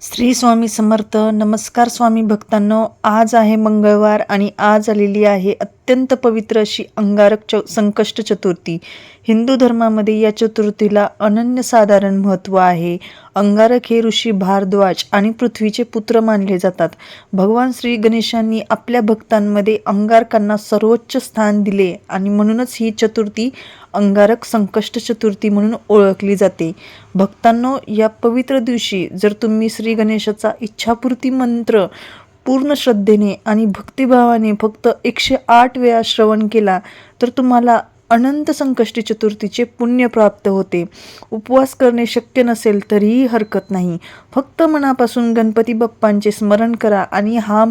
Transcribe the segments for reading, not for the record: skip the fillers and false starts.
श्री स्वामी समर्थ. नमस्कार स्वामी भक्तांनो. आज आहे मंगळवार आणि आज आलेली आहे अत्यंत पवित्र अशी अंगारक संकष्ट चतुर्थी. हिंदू धर्मामध्ये या चतुर्थीला अनन्यसाधारण महत्त्व आहे. अंगारक हे ऋषी भारद्वाज आणि पृथ्वीचे पुत्र मानले जातात. भगवान श्री गणेशांनी आपल्या भक्तांमध्ये अंगारकांना सर्वोच्च स्थान दिले आणि म्हणूनच ही चतुर्थी अंगारक संकष्ट चतुर्थी म्हणून ओळखली जाते. भक्तांनो, या पवित्र दिवशी जर तुम्ही श्री गणेशाचा इच्छापूर्ती मंत्र पूर्ण श्रद्धेने आणि भक्तिभावाने फक्त 108 वेळा श्रवण केला तर तुम्हाला अनंत संकष्टी चतुर्थीचे पुण्य प्राप्त होते. उपवास करणे शक्य नसेल तरीही हरकत नाही. फक्त मनापासून गणपती बाप्पांचे स्मरण करा आणि हा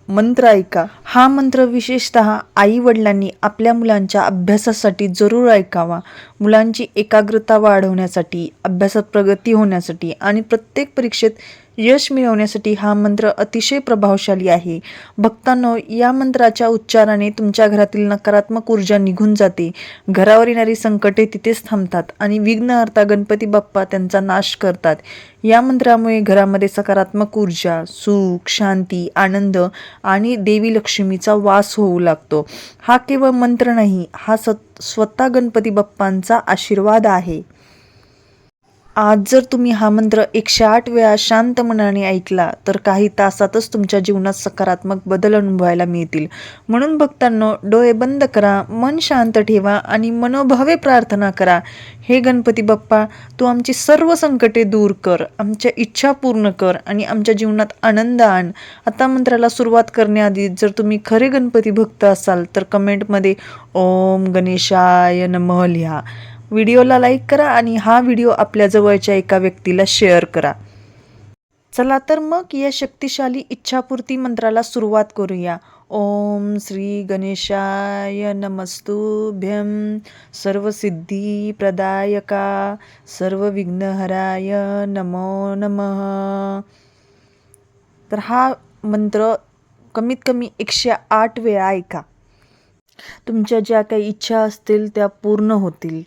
मंत्र ऐका. हा मंत्र विशेषतः आई वडिलांनी आपल्या मुलांच्या अभ्यासासाठी जरूर ऐकावा. मुलांची एकाग्रता वाढवण्यासाठी, अभ्यासात प्रगती होण्यासाठी आणि प्रत्येक परीक्षेत यश मिळवण्यासाठी हा मंत्र अतिशय प्रभावशाली आहे. भक्तांनो, या मंत्राच्या उच्चाराने तुमच्या घरातील नकारात्मक ऊर्जा निघून जाते. घरावर येणारी संकटे तिथेच थांबतात आणि विघ्नहर्ता गणपती बाप्पा त्यांचा नाश करतात. या मंत्रामुळे घरामध्ये सकारात्मक ऊर्जा, सुख, शांती, आनंद आणि देवी लक्ष्मीचा वास होऊ लागतो. हा केवळ मंत्र नाही, हा स्वतः गणपती बाप्पांचा आशीर्वाद आहे. आज जर तुम्ही हा मंत्र 108 वेळा शांत मनाने ऐकला तर काही तासातच तुमच्या जीवनात सकारात्मक बदल अनुभवायला मिळतील. म्हणून भक्तांनो, डोळे बंद करा, मन शांत ठेवा आणि मनोभावे प्रार्थना करा. हे गणपती बाप्पा, तू आमची सर्व संकटे दूर कर, आमच्या इच्छा पूर्ण कर आणि आमच्या जीवनात आनंद आण. आता मंत्राला सुरुवात करण्याआधी जर तुम्ही खरे गणपती भक्त असाल तर कमेंटमध्ये ओम गणेशाय नमः लिहा. व्हिडिओला लाईक करा आणि हा व्हिडिओ आपल्या जवळच्या एका व्यक्तीला शेअर करा. चला तर मग या शक्तिशाली इच्छापूर्ती मंत्राला सुरुवात करूया. ओम श्री गणेशाय नमस्तुभ्यं सर्वसिद्धी प्रदायका सर्वविघ्नहराय नमो नमः. तर हा मंत्र कमीत कमी 108 वेळा ऐका. तुमच्या ज्या काही इच्छा असतील त्या पूर्ण होतील.